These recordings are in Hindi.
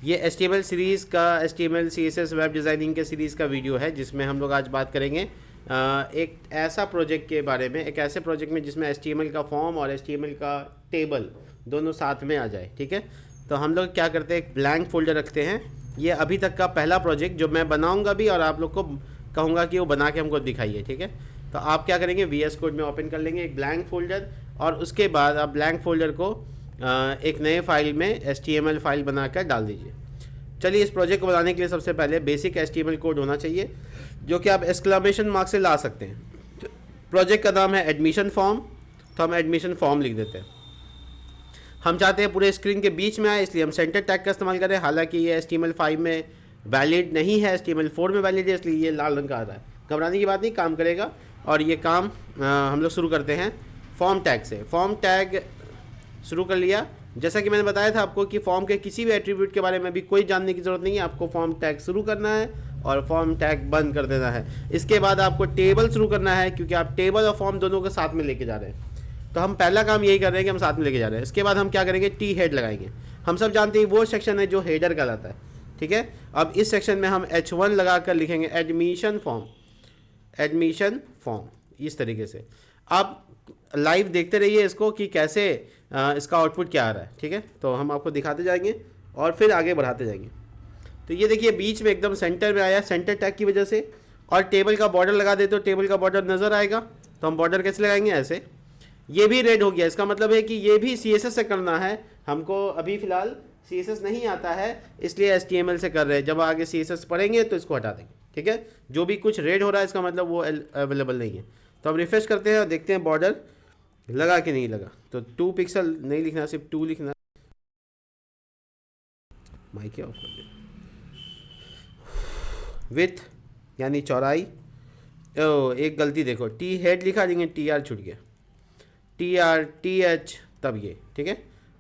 ये HTML सीरीज़ का HTML CSS वेब डिज़ाइनिंग के सीरीज़ का वीडियो है, जिसमें हम लोग आज बात करेंगे एक ऐसा प्रोजेक्ट के बारे में, एक ऐसे प्रोजेक्ट में जिसमें HTML का फॉर्म और HTML का टेबल दोनों साथ में आ जाए। ठीक है, तो हम लोग क्या करते हैं, एक ब्लैंक फोल्डर रखते हैं। ये अभी तक का पहला प्रोजेक्ट जो मैं बनाऊंगा भी, और आप लोग को कहूँगा कि वो बना के हमको दिखाइए। ठीक है, तो आप क्या करेंगे, VS कोड में ओपन कर लेंगे एक ब्लैंक फोल्डर, और उसके बाद आप ब्लैंक फोल्डर को एक नए फाइल में HTML फाइल बनाकर डाल दीजिए। चलिए, इस प्रोजेक्ट को बनाने के लिए सबसे पहले बेसिक HTML कोड होना चाहिए, जो कि आप एक्सक्लेमेशन मार्क से ला सकते हैं। प्रोजेक्ट का नाम है एडमिशन फॉर्म, तो हम एडमिशन फॉर्म लिख देते हैं। हम चाहते हैं पूरे स्क्रीन के बीच में आए, इसलिए हम सेंटर टैग का इस्तेमाल करें। हालांकि ये HTML5 में वैलिड नहीं है, HTML4 में वैलिड है, इसलिए ये लाल रंग का आ रहा है। घबराने की बात नहीं, काम करेगा। और ये काम हम लोग शुरू करते हैं फॉर्म टैग से। फॉर्म टैग शुरू कर लिया। जैसा कि मैंने बताया था आपको कि फॉर्म के किसी भी एट्रीब्यूट के बारे में भी कोई जानने की ज़रूरत नहीं है। आपको फॉर्म टैग शुरू करना है और फॉर्म टैग बंद कर देना है। इसके बाद आपको टेबल शुरू करना है, क्योंकि आप टेबल और फॉर्म दोनों को साथ में लेके जा रहे हैं। तो हम पहला काम यही कर रहे हैं कि हम साथ में लेके जा रहे हैं। इसके बाद हम क्या करेंगे, टी हेड लगाएंगे। हम सब जानते हैं वो सेक्शन है जो हेडर कहलाता है। ठीक है, अब इस सेक्शन में हम H1 लगा कर लिखेंगे एडमिशन फॉर्म, एडमिशन फॉर्म, इस तरीके से। आप लाइव देखते रहिए इसको कि कैसे इसका आउटपुट क्या आ रहा है। ठीक है, तो हम आपको दिखाते जाएंगे और फिर आगे बढ़ाते जाएंगे। तो ये देखिए, बीच में एकदम सेंटर में आया, सेंटर टैग की वजह से। और टेबल का बॉर्डर लगा दे तो टेबल का बॉर्डर नज़र आएगा। तो हम बॉर्डर कैसे लगाएंगे, ऐसे। ये भी रेड हो गया, इसका मतलब है कि ये भी CSS से करना है। हमको अभी फ़िलहाल CSS नहीं आता है, इसलिए HTML से कर रहे हैं। जब आगे CSS पढ़ेंगे तो इसको हटा देंगे। ठीक है, जो भी कुछ रेड हो रहा है इसका मतलब वो अवेलेबल नहीं है। तो हम रिफ्रेश करते हैं और देखते हैं बॉर्डर लगा कि नहीं लगा। तो 2 पिक्सल नहीं लिखना, सिर्फ 2 लिखना। माइक ऑफ कर दे। विथ यानी चौड़ाई। ओ, एक गलती देखो, टी हेड लिखा लेकिन TR छूट गया, TH तब ये। ठीक है,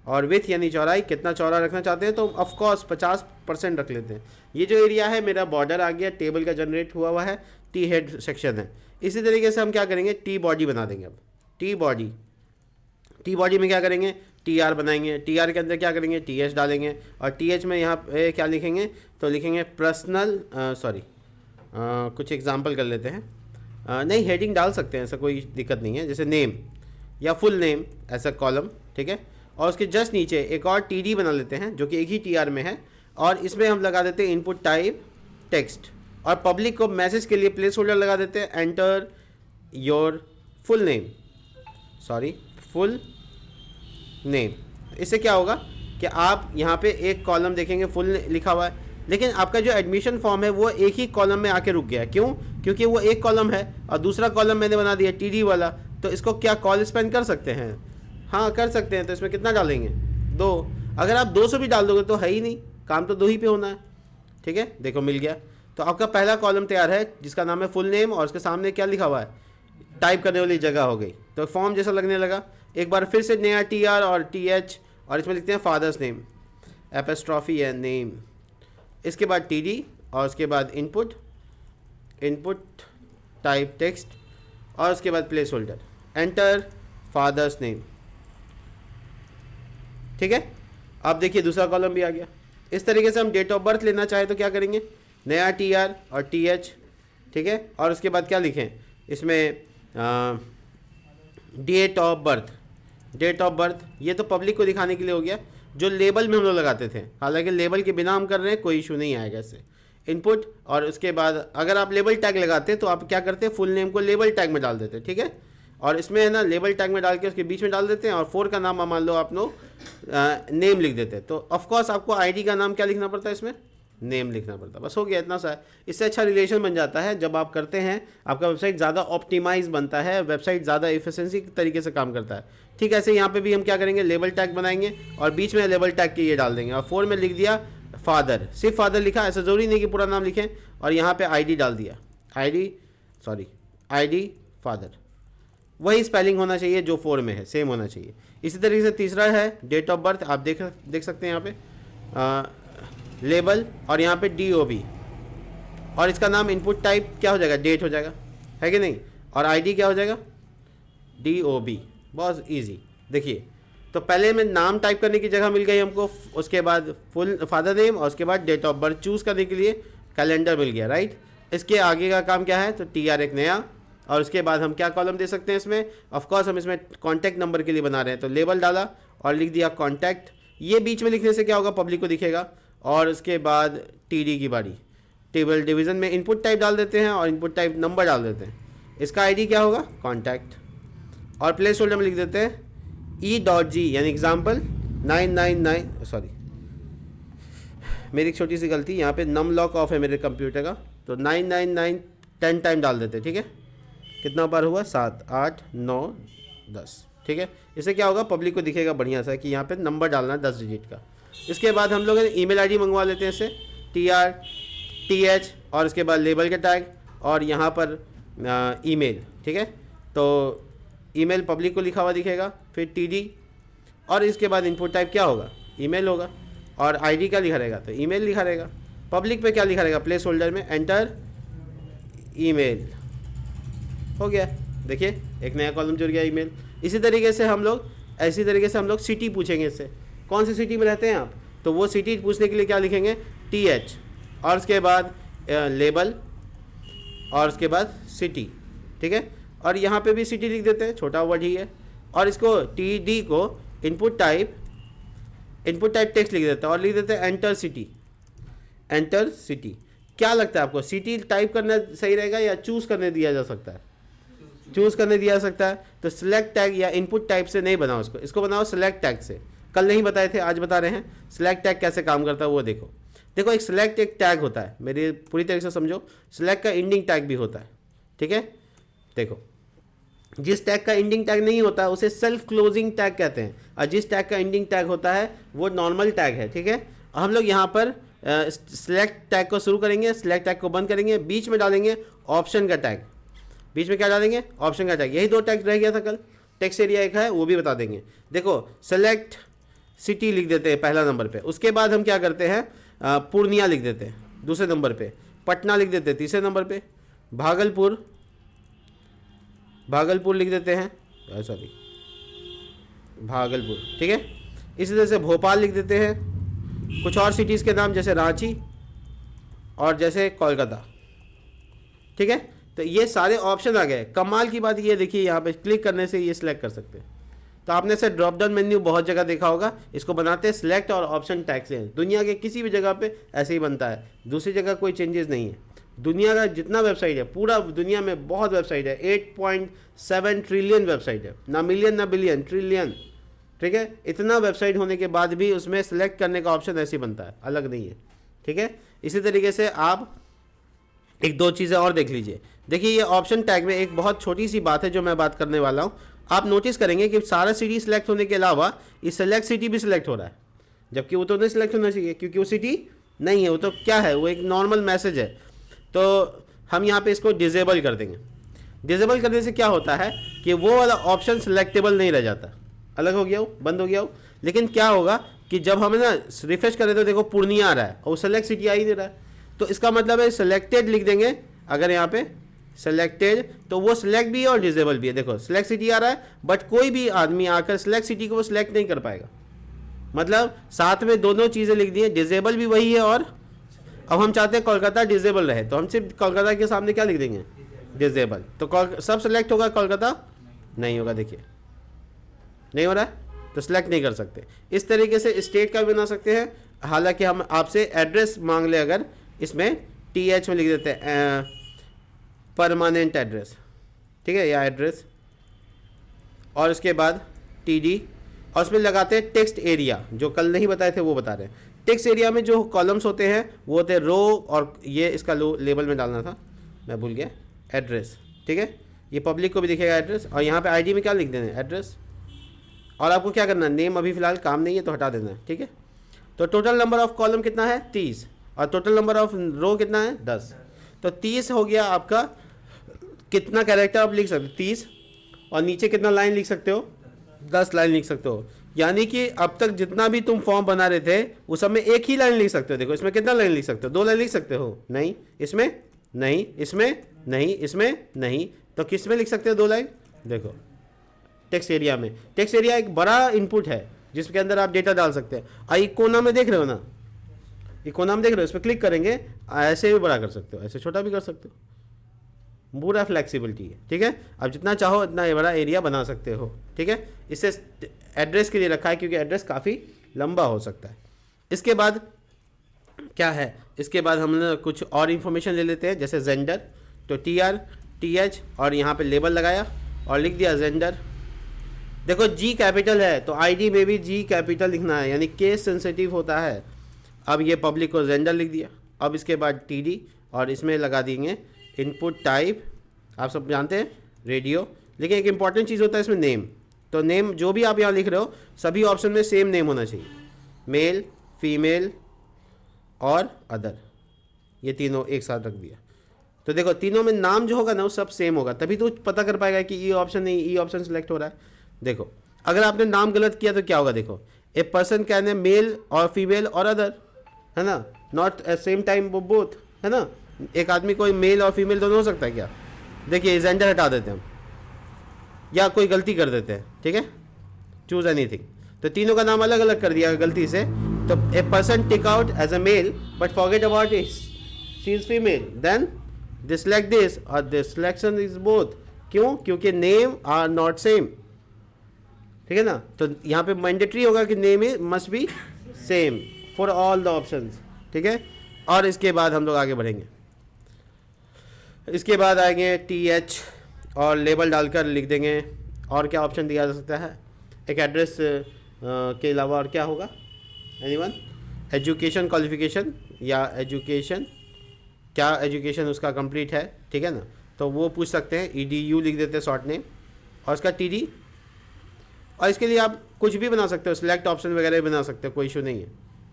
और विथ यानी चौड़ाई, कितना चौड़ा रखना चाहते हैं तो ऑफकोर्स 50% रख लेते हैं। ये जो एरिया है मेरा बॉर्डर आ गया, टेबल का जनरेट हुआ हुआ है, टी हेड सेक्शन है। इसी तरीके से हम क्या करेंगे, टी बॉडी बना देंगे। अब टी बॉडी में क्या करेंगे, TR बनाएंगे। TR के अंदर क्या करेंगे, TH डालेंगे। और TH में यहाँ पे क्या लिखेंगे, तो लिखेंगे पर्सनल, कुछ एग्जाम्पल कर लेते हैं। नहीं, हेडिंग डाल सकते हैं, ऐसा कोई दिक्कत नहीं है, जैसे नेम या फुल नेम, ऐसा कॉलम। ठीक है, और उसके जस्ट नीचे एक और TD बना लेते हैं, जो कि एक ही TR में है। और इसमें हम लगा देते हैं इनपुट टाइप टेक्स्ट। और पब्लिक को मैसेज के लिए प्लेस होल्डर लगा देते हैं, enter your full name, full name. इससे क्या होगा कि आप यहाँ पे एक कॉलम देखेंगे फुल लिखा हुआ है, लेकिन आपका जो एडमिशन फॉर्म है वो एक ही कॉलम में आके रुक गया। क्यों? क्योंकि वो एक कॉलम है और दूसरा कॉलम मैंने बना दिया TD वाला। तो इसको क्या कॉल स्पेन कर सकते हैं? हाँ, कर सकते हैं। तो इसमें कितना डालेंगे, 2। अगर आप 200 भी डाल दोगे तो है ही नहीं, काम तो 2 ही पे होना है। ठीक है, देखो मिल गया। तो आपका पहला कॉलम तैयार है, जिसका नाम है फुल नेम, और उसके सामने क्या लिखा हुआ है, टाइप करने वाली जगह हो गई। तो फॉर्म जैसा लगने लगा। एक बार फिर से नया TR और TH, और इसमें लिखते हैं फादर्स नेम, एपोस्ट्रॉफी है नेम। इसके बाद TD, और उसके बाद इनपुट टाइप टेक्स्ट, और उसके बाद place holder, enter father's name. ठीक है, अब देखिए दूसरा कॉलम भी आ गया। इस तरीके से हम डेट ऑफ बर्थ लेना चाहे तो क्या करेंगे, नया TR और TH। ठीक है, और उसके बाद क्या लिखें इसमें, डेट ऑफ बर्थ। ये तो पब्लिक को दिखाने के लिए हो गया, जो लेबल में हम लोग लगाते थे। हालांकि लेबल के बिना हम कर रहे हैं, कोई इशू नहीं आएगा इससे। इनपुट, और उसके बाद अगर आप लेबल टैग लगाते तो आप क्या करते, फुल नेम को लेबल टैग में डाल देते। ठीक है, और इसमें है ना, लेबल टैग में डाल के उसके बीच में डाल देते हैं, और 4 का नाम मान लो आप लोग नेम लिख देते हैं। तो ऑफकोर्स आपको ID का नाम क्या लिखना पड़ता है, इसमें नेम लिखना पड़ता है। बस हो गया, इतना सा है। इससे अच्छा रिलेशन बन जाता है जब आप करते हैं, आपका वेबसाइट ज़्यादा ऑप्टिमाइज बनता है, वेबसाइट ज़्यादा एफिशिएंसी तरीके से काम करता है। ठीक है, ऐसे यहाँ पे भी हम क्या करेंगे, लेबल टैग बनाएंगे और बीच में लेबल टैग के ये डाल देंगे। और 4 में लिख दिया फादर, सिर्फ फादर लिखा, ऐसा ज़रूरी नहीं कि पूरा नाम लिखें। और यहाँ पे ID डाल दिया, ID फादर। वही स्पेलिंग होना चाहिए जो 4 में है, सेम होना चाहिए। इसी तरीके से तीसरा है डेट ऑफ बर्थ, आप देख सकते हैं यहाँ पे लेबल, और यहाँ पे DOB, और इसका नाम इनपुट टाइप क्या हो जाएगा, डेट हो जाएगा, है कि नहीं। और ID क्या हो जाएगा, DOB। बहुत इजी। देखिए तो पहले में नाम टाइप करने की जगह मिल गई हमको, उसके बाद फुल फादर नेम और उसके बाद डेट ऑफ बर्थ चूज़ करने के लिए कैलेंडर मिल गया, राइट। इसके आगे का काम क्या है, तो TR एक नया, और उसके बाद हम क्या कॉलम दे सकते हैं इसमें, ऑफकोर्स हम इसमें कॉन्टैक्ट नंबर के लिए बना रहे हैं तो लेबल डाला और लिख दिया कॉन्टैक्ट। ये बीच में लिखने से क्या होगा, पब्लिक को दिखेगा। और उसके बाद TD की बारी, टेबल डिवीज़न में इनपुट टाइप डाल देते हैं और इनपुट टाइप नंबर डाल देते हैं। इसका ID क्या होगा, कॉन्टैक्ट, और प्लेस होल्डर में लिख देते हैं E.G यानी एग्जाम्पल 999, सॉरी मेरी एक छोटी सी गलती, यहाँ पे नम लॉक ऑफ है मेरे कंप्यूटर का, तो 999 10 टाइम डाल देते हैं, ठीक है। कितना बार हुआ, 7 8 9 10, ठीक है। इससे क्या होगा, पब्लिक को दिखेगा बढ़िया सा कि यहाँ पे नंबर डालना है 10 डिजिट का। इसके बाद हम लोग ईमेल ID मंगवा लेते हैं इससे, TR TH और उसके बाद लेबल के टैग और यहाँ पर ईमेल, ठीक है। तो ईमेल पब्लिक को लिखा हुआ दिखेगा, फिर TD और इसके बाद इनपुट टाइप क्या होगा, ईमेल होगा, और ID क्या लिखा रहेगा, तो ईमेल लिखा रहेगा। पब्लिक पे क्या लिखा रहेगा, प्लेस होल्डर में एंटर ईमेल, हो गया। देखिए एक नया कॉलम जुड़ गया, ईमेल। इसी तरीके से हम लोग सिटी पूछेंगे इससे, कौन सी सिटी में रहते हैं आप, तो वो सिटी पूछने के लिए क्या लिखेंगे, TH और उसके बाद लेबल और उसके बाद सिटी, ठीक है। और यहाँ पे भी सिटी लिख देते हैं, छोटा वर्ड ही है। और इसको TD को इनपुट टाइप टेक्स्ट लिख देते हैं और लिख देते हैं एंटर सिटी। क्या लगता है आपको, सिटी टाइप करना सही रहेगा या चूज़ करने दिया जा सकता है, चूज़ करने दिया जा सकता है। तो सिलेक्ट टैग या इनपुट टाइप से नहीं बनाओ इसको बनाओ सिलेक्ट टैग से। कल नहीं बताए थे, आज बता रहे हैं सिलेक्ट टैग कैसे काम करता है वो देखो। एक सिलेक्ट एक टैग होता है, मेरी पूरी तरीके से समझो। सिलेक्ट का एंडिंग टैग भी होता है, ठीक है। देखो जिस टैग का एंडिंग टैग नहीं होता है उसे सेल्फ क्लोजिंग टैग कहते हैं, और जिस टैग का एंडिंग टैग होता है वो नॉर्मल टैग है, ठीक है। हम लोग यहाँ पर सिलेक्ट टैग को शुरू करेंगे, सिलेक्ट टैग को बंद करेंगे, बीच में डालेंगे ऑप्शन का टैग। बीच में क्या डालेंगे, ऑप्शन का टैग। यही 2 टैग रह गया था कल, टेक्स्ट एरिया एक है वो भी बता देंगे। देखो सेलेक्ट सिटी लिख देते हैं पहला नंबर पे, उसके बाद हम क्या करते हैं, पूर्णिया लिख देते हैं दूसरे नंबर पे, पटना लिख देते हैं तीसरे नंबर पे, भागलपुर लिख देते हैं, सॉरी भागलपुर, ठीक है। इसी तरह से भोपाल लिख देते हैं, कुछ और सिटीज़ के नाम जैसे रांची और जैसे कोलकाता, ठीक है। तो ये सारे ऑप्शन आ गए। कमाल की बात ये देखिए, यहाँ पे क्लिक करने से ये सिलेक्ट कर सकते हैं। तो आपने से ड्रॉप डाउन मेन्यू बहुत जगह देखा होगा, इसको बनाते हैं सिलेक्ट और ऑप्शन टैग से। दुनिया के किसी भी जगह पे ऐसे ही बनता है, दूसरी जगह कोई चेंजेस नहीं है। दुनिया का जितना वेबसाइट है, पूरा दुनिया में बहुत वेबसाइट है, 8.7 ट्रिलियन वेबसाइट है, ना मिलियन ना बिलियन, ट्रिलियन, ठीक है। इतना वेबसाइट होने के बाद भी उसमें सेलेक्ट करने का ऑप्शन ऐसे ही बनता है, अलग नहीं है, ठीक है। इसी तरीके से आप 1-2 चीज़ें और देख लीजिए। देखिए ये ऑप्शन टैग में एक बहुत छोटी सी बात है जो मैं बात करने वाला हूँ। आप नोटिस करेंगे कि सारा सिटी सिलेक्ट होने के अलावा ये सेलेक्ट सिटी भी सिलेक्ट हो रहा है, जबकि वो तो नहीं सिलेक्ट होना चाहिए क्योंकि वो सिटी नहीं है, वो तो क्या है, वो एक नॉर्मल मैसेज है। तो हम यहाँ पे इसको डिजेबल कर देंगे। डिजेबल करने से क्या होता है कि वो वाला ऑप्शन सिलेक्टेबल नहीं रह जाता, अलग हो गया वो, बंद हो गया वो। लेकिन क्या होगा कि जब हमें ना रिफ्रेश करें तो देखो पूर्णिया आ रहा है और सेलेक्ट सिटी आ ही नहीं रहा है, तो इसका मतलब है सिलेक्टेड लिख देंगे। अगर यहाँ पे सिलेक्टेड तो वो सिलेक्ट भी है और डिजेबल भी है। देखो सिलेक्ट सिटी आ रहा है, बट कोई भी आदमी आकर सिलेक्ट सिटी को वो सिलेक्ट नहीं कर पाएगा, मतलब साथ में दोनों चीज़ें लिख दी है, डिजेबल भी वही है। और अब हम चाहते हैं कोलकाता डिजेबल रहे, तो हम सिर्फ कोलकाता के सामने क्या लिख देंगे, डिजेबल। तो सब सिलेक्ट होगा, कोलकाता नहीं होगा। देखिए नहीं हो रहा है तो सिलेक्ट नहीं कर सकते। इस तरीके से स्टेट का भी बना सकते हैं। हालांकि हम आपसे एड्रेस मांग ले, अगर इसमें TH में लिख देते हैं परमानेंट एड्रेस, ठीक है, या एड्रेस, और उसके बाद TD, और उसमें लगाते हैं टेक्स्ट एरिया, जो कल नहीं बताए थे वो बता रहे हैं। टेक्स्ट एरिया में जो कॉलम्स होते हैं वो होते हैं रो, और ये इसका लेबल में डालना था, मैं भूल गया, एड्रेस, ठीक है। ये पब्लिक को भी दिखेगा एड्रेस, और यहाँ पे ID में क्या लिख देना है, एड्रेस। और आपको क्या करना है, नेम अभी फ़िलहाल काम नहीं है तो हटा देना है, ठीक है। तो टोटल नंबर ऑफ कॉलम कितना है, 30, और टोटल नंबर ऑफ रो कितना है, 10। तो 30 हो गया आपका। कितना कैरेक्टर आप लिख सकते हो, 30, और नीचे कितना लाइन लिख सकते हो, 10 लाइन लिख सकते हो। यानी कि अब तक जितना भी तुम फॉर्म बना रहे थे उस सब में एक ही लाइन लिख सकते हो। देखो इसमें कितना लाइन लिख सकते हो, 2 लाइन लिख सकते हो, नहीं इसमें नहीं, इसमें नहीं, इसमें नहीं, तो किस में लिख सकते हो 2 लाइन। देखो टेक्स्ट एरिया में। टेक्स्ट एरिया एक बड़ा इनपुट है जिसके अंदर आप डेटा डाल सकते हैं। इकोना में देख रहे हो ना, इकोना में देख रहे हो, इस पर क्लिक करेंगे, ऐसे भी बड़ा कर सकते हो, ऐसे छोटा भी कर सकते हो, पूरा फ्लेक्सिबिलिटी है, ठीक है। अब जितना चाहो इतना ये बड़ा एरिया बना सकते हो, ठीक है। इससे एड्रेस के लिए रखा है क्योंकि एड्रेस काफ़ी लंबा हो सकता है। इसके बाद क्या है, इसके बाद हम कुछ और इन्फॉर्मेशन ले लेते हैं, जैसे जेंडर, तो TR TH और यहाँ पे लेबल लगाया और लिख दिया जेंडर। देखो G कैपिटल है तो ID में भी G कैपिटल लिखना है, यानी केस सेंसिटिव होता है। अब ये पब्लिक को जेंडर लिख दिया। अब इसके बाद TD और इसमें लगा देंगे इनपुट टाइप, आप सब जानते हैं रेडियो। लेकिन एक इंपॉर्टेंट चीज़ होता है इसमें नेम, तो नेम जो भी आप यहाँ लिख रहे हो सभी ऑप्शन में सेम नेम होना चाहिए, मेल, फीमेल और अदर, ये तीनों एक साथ रख दिया। तो देखो तीनों में नाम जो होगा ना वो सब सेम होगा, तभी तो पता कर पाएगा कि ये ऑप्शन नहीं, ये ऑप्शन सेलेक्ट हो रहा है। देखो अगर आपने नाम गलत किया तो क्या होगा, देखो a person can a male और फीमेल और अदर, है ना, not at same time both, है ना। एक आदमी कोई मेल और फीमेल दोनों हो सकता है क्या। देखिए जेंडर हटा देते हैं हम, या कोई गलती कर देते हैं, ठीक है, चूज एनीथिंग, तो तीनों का नाम अलग अलग कर दिया गलती से। तो a person tick out as a male but forget about she is female, then this like this और दिस सिलेक्शन इज बोथ। क्यों, क्योंकि नेम आर नॉट सेम, ठीक है ना। तो यहाँ पे मैंडेटरी होगा कि name is must be same for all the options, ठीक है। और इसके बाद हम लोग आगे बढ़ेंगे, इसके बाद आएंगे TH और लेबल डालकर लिख देंगे। और क्या ऑप्शन दिया जा सकता है, एक एड्रेस के अलावा और क्या होगा, एनीवन, एजुकेशन क्वालिफिकेशन या एजुकेशन, क्या एजुकेशन उसका कंप्लीट है, ठीक है ना, तो वो पूछ सकते हैं। EDU लिख देते हैं शॉर्ट नेम और उसका TD। और इसके लिए आप कुछ भी बना सकते हो, सिलेक्ट ऑप्शन वगैरह भी बना सकते हो, कोई इशू नहीं है।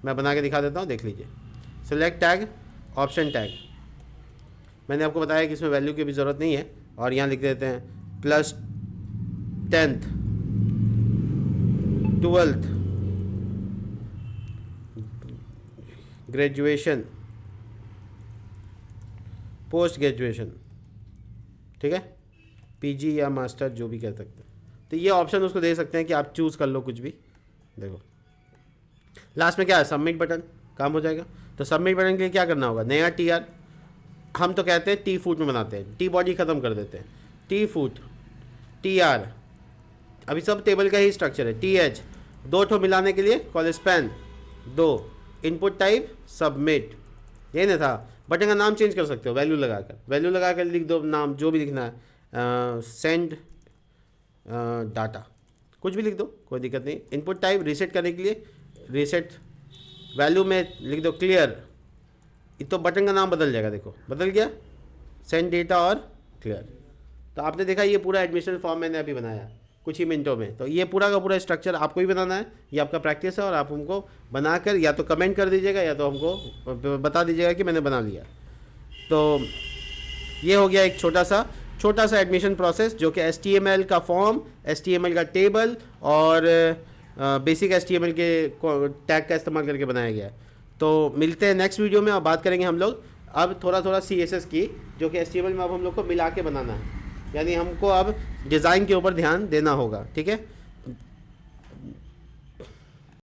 मैं बना के दिखा देता हूँ, देख लीजिए। सिलेक्ट टैग, ऑप्शन टैग, मैंने आपको बताया कि इसमें वैल्यू की भी ज़रूरत नहीं है। और यहाँ लिख देते हैं +10th 12th graduation, post graduation, ठीक है, PG या मास्टर जो भी कह सकते हैं। तो ये ऑप्शन उसको दे सकते हैं कि आप चूज़ कर लो कुछ भी। देखो लास्ट में क्या है, सबमिट बटन, काम हो जाएगा। तो सबमिट बटन के लिए क्या करना होगा, नया TR, हम तो कहते हैं T फूट में बनाते हैं, T बॉडी ख़त्म कर देते हैं, T फूट TR, अभी सब टेबल का ही स्ट्रक्चर है। TH 2 ठो मिलाने के लिए call span 2, input type submit, यही ना था। बटन का नाम चेंज कर सकते हो, वैल्यू लगाकर लिख दो नाम जो भी लिखना है, सेंड डाटा, कुछ भी लिख दो, कोई दिक्कत नहीं। इनपुट टाइप रीसेट करने के लिए रीसेट, वैल्यू में लिख दो क्लियर, तो बटन का नाम बदल जाएगा, देखो बदल गया, सेंड डेटा और क्लियर। तो आपने देखा ये पूरा एडमिशन फॉर्म मैंने अभी बनाया कुछ ही मिनटों में। तो ये पूरा का पूरा स्ट्रक्चर आपको ही बनाना है, ये आपका प्रैक्टिस है और आप हमको बनाकर या तो कमेंट कर दीजिएगा या तो हमको बता दीजिएगा कि मैंने बना लिया। तो ये हो गया एक छोटा सा एडमिशन प्रोसेस जो कि HTML का फॉर्म, HTML का टेबल और बेसिक HTML के टैग का इस्तेमाल करके बनाया गया है। तो मिलते हैं नेक्स्ट वीडियो में और बात करेंगे हम लोग अब थोड़ा CSS की, जो कि HTML में अब हम लोग को मिला के बनाना है, यानी हमको अब डिज़ाइन के ऊपर ध्यान देना होगा, ठीक है।